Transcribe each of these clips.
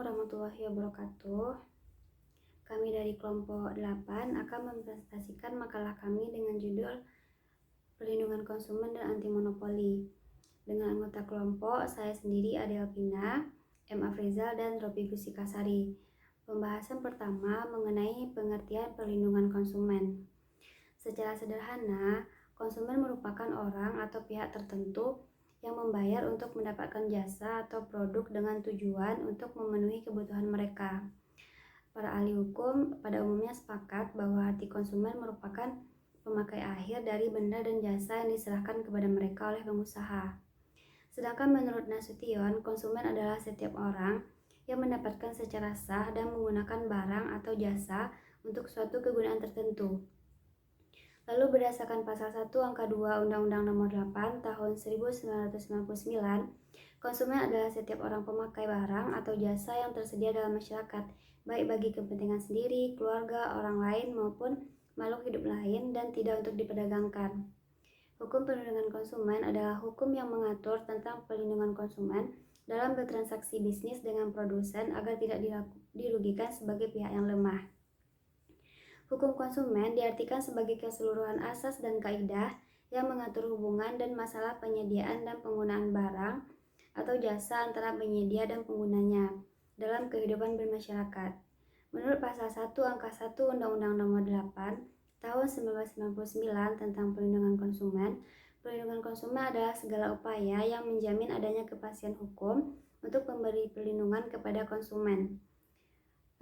warahmatullahi wabarakatuh. Kami dari kelompok 8 akan mempresentasikan makalah kami dengan judul Perlindungan Konsumen dan Anti Monopoli. Dengan anggota kelompok, saya sendiri Ade Alvina, M. Afrizal, dan Robi Gusikasari. Pembahasan pertama mengenai pengertian perlindungan konsumen. Secara sederhana, konsumen merupakan orang atau pihak tertentu yang membayar untuk mendapatkan jasa atau produk dengan tujuan untuk memenuhi kebutuhan mereka. Para ahli hukum pada umumnya sepakat bahwa arti konsumen merupakan pemakai akhir dari benda dan jasa yang diserahkan kepada mereka oleh pengusaha. Sedangkan menurut Nasution, konsumen adalah setiap orang yang mendapatkan secara sah dan menggunakan barang atau jasa untuk suatu kegunaan tertentu. Lalu berdasarkan pasal 1 angka 2 Undang-Undang Nomor 8 Tahun 1999, konsumen adalah setiap orang pemakai barang atau jasa yang tersedia dalam masyarakat, baik bagi kepentingan sendiri, keluarga, orang lain maupun makhluk hidup lain dan tidak untuk diperdagangkan. Hukum perlindungan konsumen adalah hukum yang mengatur tentang perlindungan konsumen dalam bertransaksi bisnis dengan produsen agar tidak dirugikan sebagai pihak yang lemah. Hukum konsumen diartikan sebagai keseluruhan asas dan kaidah yang mengatur hubungan dan masalah penyediaan dan penggunaan barang atau jasa antara penyedia dan penggunanya dalam kehidupan bermasyarakat. Menurut pasal 1 angka 1 Undang-Undang Nomor 8 Tahun 1999 tentang perlindungan konsumen adalah segala upaya yang menjamin adanya kepastian hukum untuk memberi perlindungan kepada konsumen.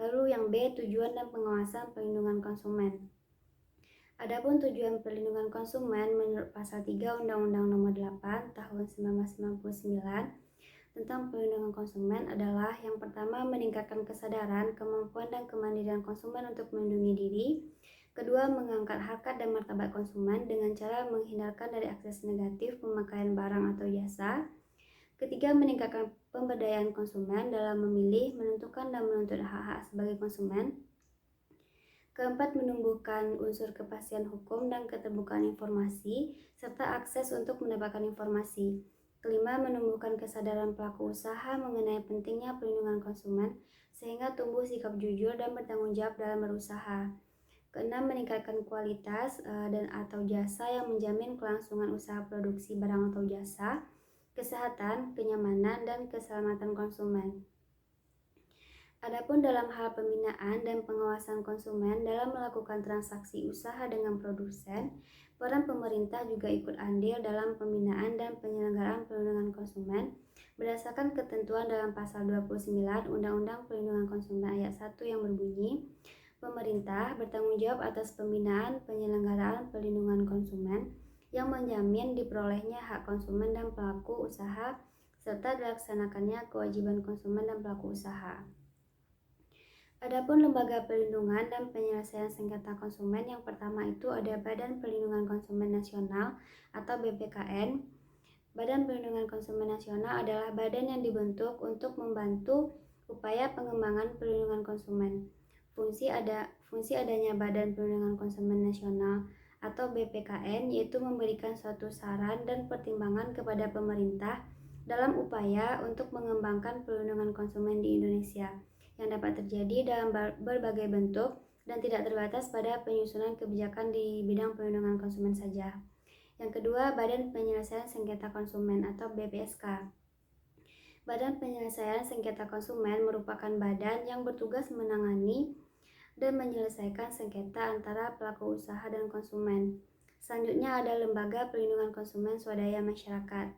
Lalu yang B, tujuan dan pengawasan perlindungan konsumen. Adapun tujuan perlindungan konsumen menurut pasal 3 Undang-Undang Nomor 8 Tahun 1999 tentang perlindungan konsumen adalah yang pertama meningkatkan kesadaran, kemampuan dan kemandirian konsumen untuk melindungi diri. Kedua, mengangkat harkat dan martabat konsumen dengan cara menghindarkan dari akses negatif pemakaian barang atau jasa. Ketiga, meningkatkan pemberdayaan konsumen dalam memilih, menentukan, dan menuntut hak-hak sebagai konsumen. Keempat, menumbuhkan unsur kepastian hukum dan keterbukaan informasi, serta akses untuk mendapatkan informasi. Kelima, menumbuhkan kesadaran pelaku usaha mengenai pentingnya perlindungan konsumen, sehingga tumbuh sikap jujur dan bertanggung jawab dalam berusaha. Keenam, meningkatkan kualitas dan atau jasa yang menjamin kelangsungan usaha produksi barang atau jasa, kesehatan, kenyamanan, dan keselamatan konsumen. Adapun dalam hal pembinaan dan pengawasan konsumen dalam melakukan transaksi usaha dengan produsen, peran pemerintah juga ikut andil dalam pembinaan dan penyelenggaraan perlindungan konsumen berdasarkan ketentuan dalam pasal 29 Undang-Undang Perlindungan Konsumen ayat 1 yang berbunyi, pemerintah bertanggung jawab atas pembinaan penyelenggaraan perlindungan konsumen yang menjamin diperolehnya hak konsumen dan pelaku usaha serta dilaksanakannya kewajiban konsumen dan pelaku usaha. Adapun lembaga perlindungan dan penyelesaian sengketa konsumen yang pertama itu ada Badan Perlindungan Konsumen Nasional atau BPKN. Badan Perlindungan Konsumen Nasional adalah badan yang dibentuk untuk membantu upaya pengembangan perlindungan konsumen. Fungsi adanya Badan Perlindungan Konsumen Nasional atau BPKN yaitu memberikan suatu saran dan pertimbangan kepada pemerintah dalam upaya untuk mengembangkan perlindungan konsumen di Indonesia yang dapat terjadi dalam berbagai bentuk dan tidak terbatas pada penyusunan kebijakan di bidang perlindungan konsumen saja. Yang kedua, Badan Penyelesaian Sengketa Konsumen atau BPSK. Badan Penyelesaian Sengketa Konsumen merupakan badan yang bertugas menangani dan menyelesaikan sengketa antara pelaku usaha dan konsumen. Selanjutnya ada Lembaga Perlindungan Konsumen Swadaya Masyarakat.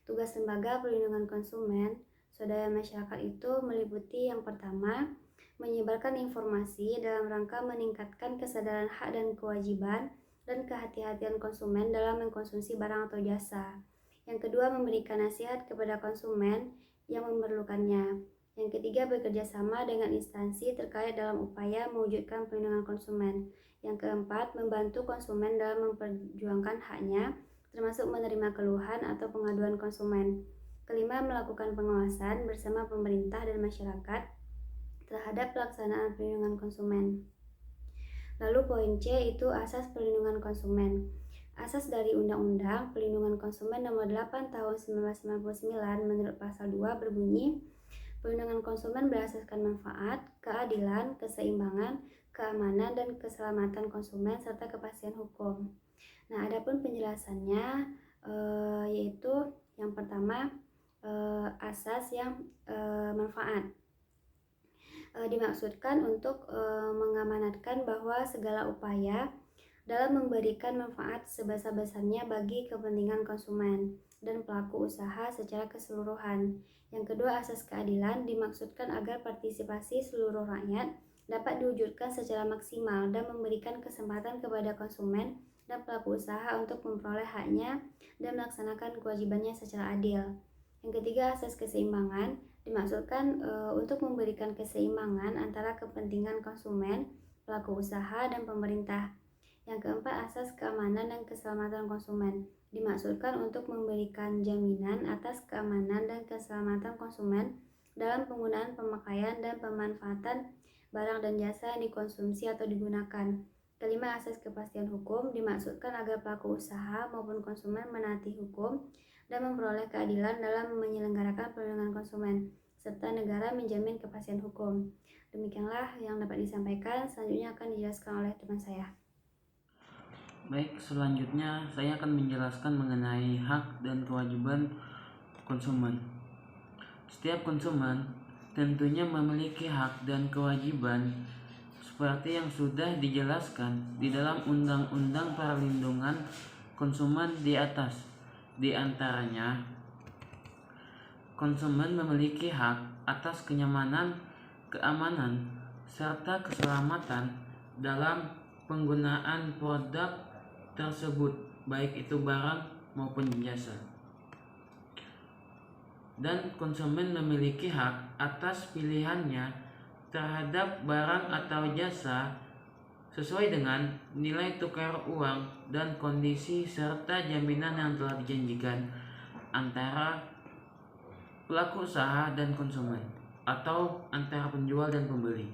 Tugas Lembaga Perlindungan Konsumen Swadaya Masyarakat itu meliputi yang pertama, menyebarkan informasi dalam rangka meningkatkan kesadaran hak dan kewajiban dan kehati-hatian konsumen dalam mengkonsumsi barang atau jasa. Yang kedua, memberikan nasihat kepada konsumen yang memerlukannya. Yang ketiga, bekerja sama dengan instansi terkait dalam upaya mewujudkan perlindungan konsumen. Yang keempat, membantu konsumen dalam memperjuangkan haknya, termasuk menerima keluhan atau pengaduan konsumen. Kelima, melakukan pengawasan bersama pemerintah dan masyarakat terhadap pelaksanaan perlindungan konsumen. Lalu poin C itu asas perlindungan konsumen. Asas dari Undang-Undang Perlindungan Konsumen Nomor 8 Tahun 1999 menurut pasal 2 berbunyi, Perlindungan konsumen berasaskan manfaat, keadilan, keseimbangan, keamanan, dan keselamatan konsumen serta kepastian hukum. Nah, adapun penjelasannya yaitu yang pertama asas yang manfaat. Dimaksudkan untuk mengamanatkan bahwa segala upaya dalam memberikan manfaat sebesar-besarnya bagi kepentingan konsumen dan pelaku usaha secara keseluruhan. Yang kedua, asas keadilan dimaksudkan agar partisipasi seluruh rakyat dapat diwujudkan secara maksimal dan memberikan kesempatan kepada konsumen dan pelaku usaha untuk memperoleh haknya dan melaksanakan kewajibannya secara adil. Yang ketiga, asas keseimbangan dimaksudkan untuk memberikan keseimbangan antara kepentingan konsumen, pelaku usaha, dan pemerintah. Yang keempat, asas keamanan dan keselamatan konsumen dimaksudkan untuk memberikan jaminan atas keamanan dan keselamatan konsumen dalam penggunaan, pemakaian, dan pemanfaatan barang dan jasa yang dikonsumsi atau digunakan. Kelima, asas kepastian hukum dimaksudkan agar pelaku usaha maupun konsumen menaati hukum dan memperoleh keadilan dalam menyelenggarakan perlindungan konsumen, serta negara menjamin kepastian hukum. Demikianlah yang dapat disampaikan, selanjutnya akan dijelaskan oleh teman saya. Baik, selanjutnya saya akan menjelaskan mengenai hak dan kewajiban konsumen. Setiap konsumen tentunya memiliki hak dan kewajiban seperti yang sudah dijelaskan di dalam Undang-Undang Perlindungan Konsumen di atas. Di antaranya, konsumen memiliki hak atas kenyamanan, keamanan, serta keselamatan dalam penggunaan produk tersebut, baik itu barang maupun jasa. Dan konsumen memiliki hak atas pilihannya terhadap barang atau jasa sesuai dengan nilai tukar uang dan kondisi serta jaminan yang telah dijanjikan antara pelaku usaha dan konsumen atau antara penjual dan pembeli.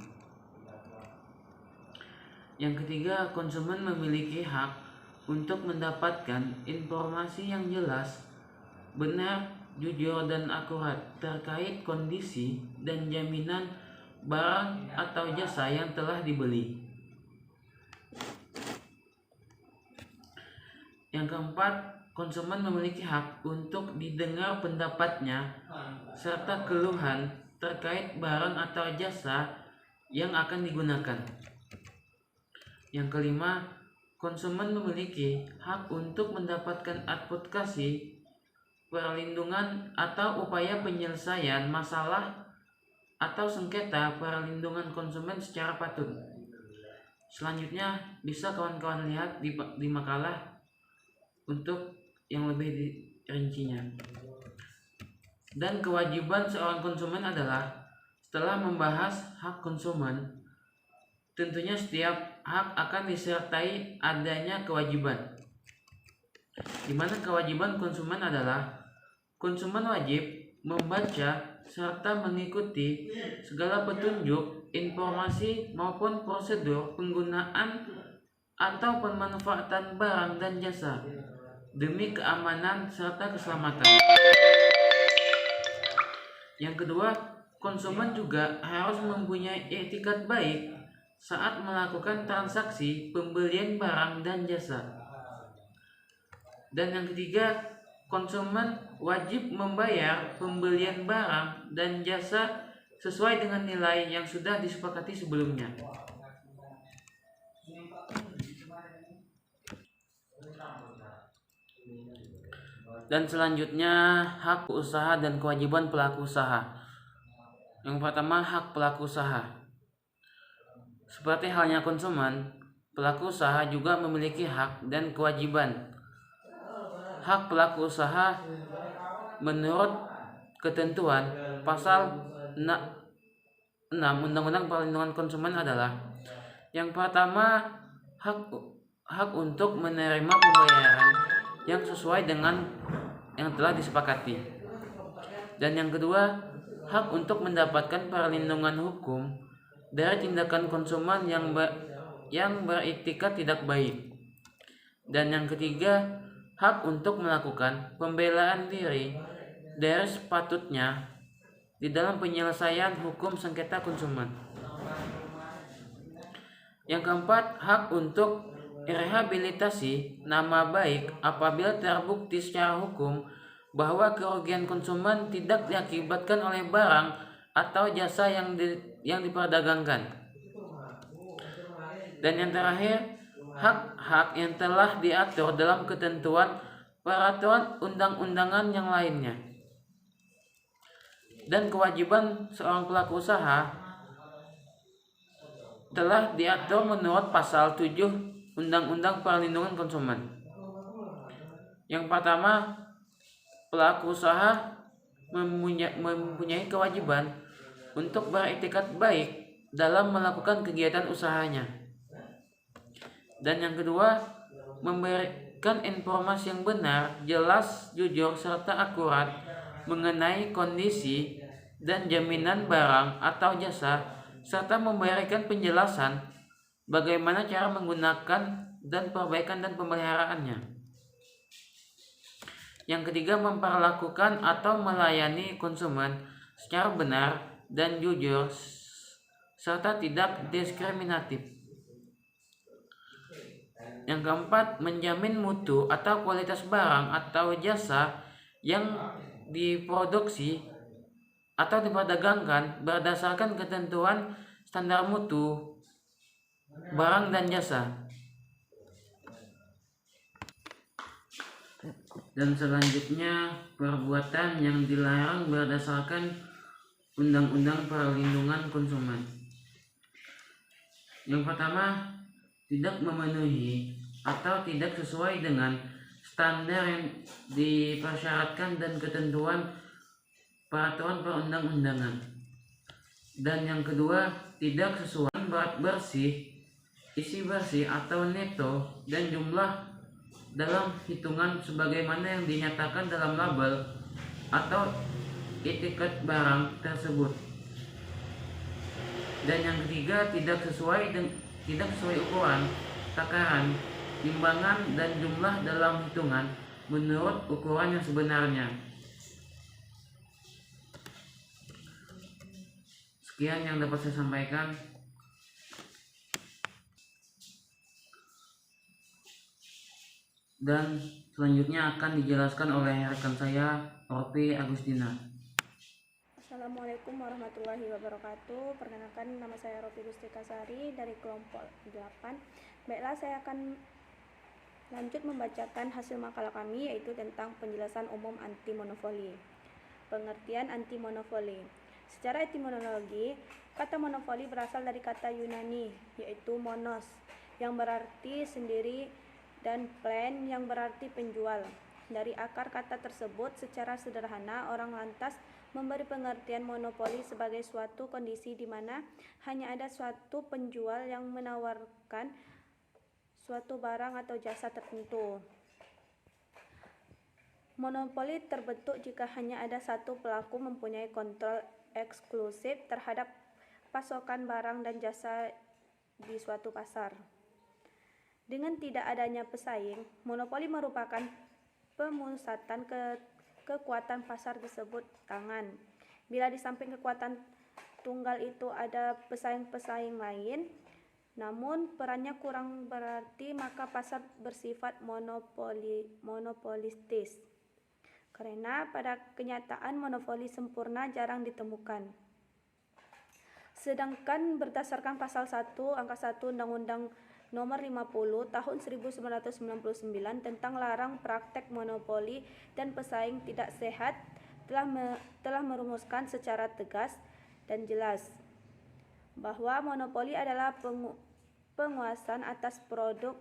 Yang ketiga, konsumen memiliki hak untuk mendapatkan informasi yang jelas, benar, jujur, dan akurat terkait kondisi dan jaminan barang atau jasa yang telah dibeli. Yang keempat, konsumen memiliki hak untuk didengar pendapatnya serta keluhan terkait barang atau jasa yang akan digunakan. Yang kelima, konsumen memiliki hak untuk mendapatkan advokasi, perlindungan atau upaya penyelesaian masalah atau sengketa perlindungan konsumen secara patut. Selanjutnya bisa kawan-kawan lihat di makalah untuk yang lebih rincinya. Dan kewajiban seorang konsumen adalah setelah membahas hak konsumen, tentunya setiap hak akan disertai adanya kewajiban. Di mana kewajiban konsumen adalah konsumen wajib membaca serta mengikuti segala petunjuk, informasi maupun prosedur penggunaan atau pemanfaatan barang dan jasa demi keamanan serta keselamatan. Yang kedua, konsumen juga harus mempunyai etikat baik saat melakukan transaksi pembelian barang dan jasa. Dan yang ketiga, konsumen wajib membayar pembelian barang dan jasa sesuai dengan nilai yang sudah disepakati sebelumnya. Dan selanjutnya, hak usaha dan kewajiban pelaku usaha. Yang pertama, hak pelaku usaha. Seperti halnya konsumen, pelaku usaha juga memiliki hak dan kewajiban. Hak pelaku usaha menurut ketentuan pasal 6 Undang-Undang Perlindungan Konsumen adalah: yang pertama, hak untuk menerima pembayaran yang sesuai dengan yang telah disepakati. Dan yang kedua, hak untuk mendapatkan perlindungan hukum dari tindakan konsumen yang beretikat tidak baik. Dan yang ketiga, hak untuk melakukan pembelaan diri dari sepatutnya di dalam penyelesaian hukum sengketa konsumen. Yang keempat, hak untuk rehabilitasi nama baik apabila terbukti secara hukum bahwa kerugian konsumen tidak diakibatkan oleh barang atau jasa yang diperdagangkan. Dan yang terakhir, hak-hak yang telah diatur dalam ketentuan peraturan undang-undangan yang lainnya. Dan kewajiban seorang pelaku usaha telah diatur menurut pasal 7 Undang-Undang Perlindungan Konsumen. Yang pertama, pelaku usaha mempunyai kewajiban untuk beretikat baik dalam melakukan kegiatan usahanya. Dan yang kedua, memberikan informasi yang benar, jelas, jujur, serta akurat mengenai kondisi dan jaminan barang atau jasa, serta memberikan penjelasan bagaimana cara menggunakan dan perbaikan dan pemeliharaannya. Yang ketiga, memperlakukan atau melayani konsumen secara benar dan jujur serta tidak diskriminatif. Yang keempat, menjamin mutu atau kualitas barang atau jasa yang diproduksi atau diperdagangkan berdasarkan ketentuan standar mutu barang dan jasa. Dan selanjutnya, perbuatan yang dilarang berdasarkan Undang-Undang Perlindungan Konsumen. Yang pertama, tidak memenuhi atau tidak sesuai dengan standar yang dipersyaratkan dan ketentuan peraturan perundang-undangan. Dan yang kedua, tidak sesuai berat bersih, isi bersih atau neto, dan jumlah dalam hitungan sebagaimana yang dinyatakan dalam label atau etiket barang tersebut. Dan yang ketiga, tidak sesuai ukuran, takaran, timbangan, dan jumlah dalam hitungan menurut ukuran yang sebenarnya. Sekian yang dapat saya sampaikan. Dan selanjutnya akan dijelaskan oleh rekan saya, Ropi Agustina. Assalamualaikum warahmatullahi wabarakatuh. Perkenalkan, nama saya Ropi Gustika Sari dari kelompok 8. Baiklah, saya akan lanjut membacakan hasil makalah kami, yaitu tentang penjelasan umum anti monopoli. Pengertian anti monopoli. Secara etimologi, kata monopoli berasal dari kata Yunani, yaitu monos, yang berarti sendiri, dan plen, yang berarti penjual. Dari akar kata tersebut, secara sederhana, orang lantas memberi pengertian monopoli sebagai suatu kondisi di mana hanya ada suatu penjual yang menawarkan suatu barang atau jasa tertentu. Monopoli terbentuk jika hanya ada satu pelaku mempunyai kontrol eksklusif terhadap pasokan barang dan jasa di suatu pasar. Dengan tidak adanya pesaing, monopoli merupakan pemusatan kekuatan pasar disebut tangan. Bila di samping kekuatan tunggal itu ada pesaing-pesaing lain, namun perannya kurang berarti, maka pasar bersifat monopolistis. Karena pada kenyataan monopoli sempurna jarang ditemukan. Sedangkan berdasarkan pasal 1 angka 1 Undang-Undang Nomor 50 Tahun 1999 tentang larang praktek monopoli dan pesaing tidak sehat telah merumuskan secara tegas dan jelas bahwa monopoli adalah penguasaan atas produk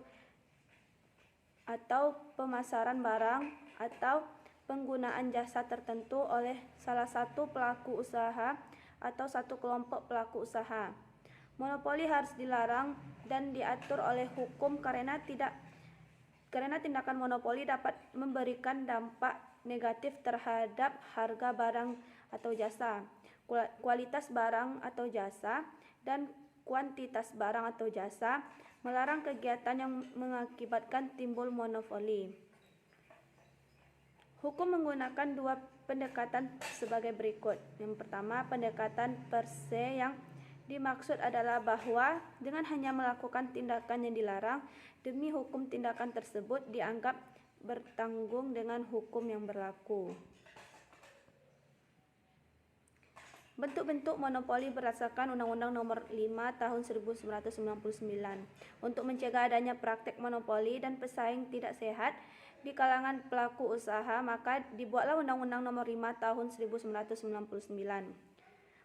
atau pemasaran barang atau penggunaan jasa tertentu oleh salah satu pelaku usaha atau satu kelompok pelaku usaha. Monopoli harus dilarang dan diatur oleh hukum karena tindakan monopoli dapat memberikan dampak negatif terhadap harga barang atau jasa, kualitas barang atau jasa, dan kuantitas barang atau jasa, melarang kegiatan yang mengakibatkan timbul monopoli. Hukum menggunakan dua pendekatan sebagai berikut. Yang pertama, pendekatan per se, yang dimaksud adalah bahwa dengan hanya melakukan tindakan yang dilarang, demi hukum tindakan tersebut dianggap bertanggung dengan hukum yang berlaku. Bentuk-bentuk monopoli berdasarkan Undang-Undang Nomor 5 Tahun 1999. Untuk mencegah adanya praktek monopoli dan pesaing tidak sehat di kalangan pelaku usaha, maka dibuatlah Undang-Undang Nomor 5 Tahun 1999.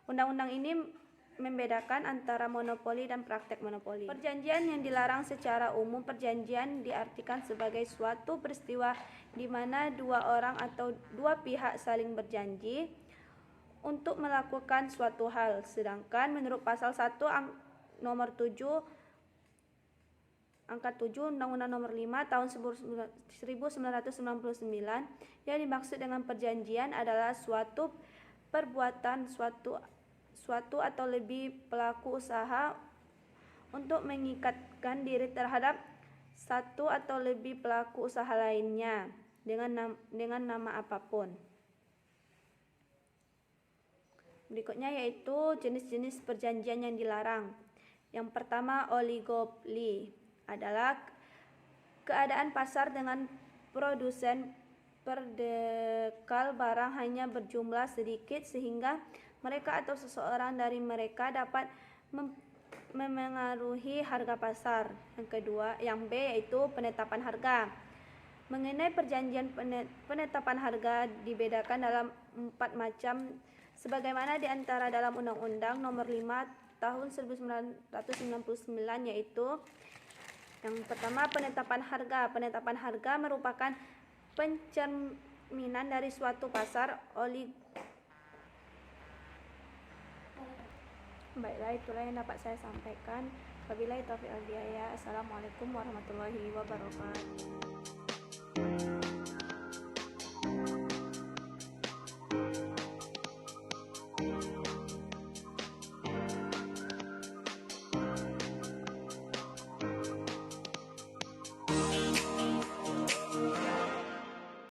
Undang-undang ini membedakan antara monopoli dan praktek monopoli. Perjanjian yang dilarang secara umum. Perjanjian diartikan sebagai suatu peristiwa di mana dua orang atau dua pihak saling berjanji untuk melakukan suatu hal. Sedangkan menurut pasal 1 nomor 7 angka 7 Undang-Undang Nomor 5 Tahun 1999, yang dimaksud dengan perjanjian adalah suatu perbuatan suatu atau lebih pelaku usaha untuk mengikatkan diri terhadap satu atau lebih pelaku usaha lainnya dengan nama apapun. Berikutnya yaitu jenis-jenis perjanjian yang dilarang. Yang pertama, oligopoli adalah keadaan pasar dengan produsen perdekal barang hanya berjumlah sedikit sehingga mereka atau seseorang dari mereka dapat memengaruhi harga pasar. Yang kedua, yang B, yaitu penetapan harga. Mengenai perjanjian penetapan harga dibedakan dalam 4 macam sebagaimana diantara dalam Undang-Undang Nomor 5 Tahun 1999, yaitu yang pertama, penetapan harga. Penetapan harga merupakan pencerminan dari suatu pasar Baiklah, itulah yang dapat saya sampaikan. Wabillahi taufiq wal hidayah. Assalamualaikum warahmatullahi wabarakatuh.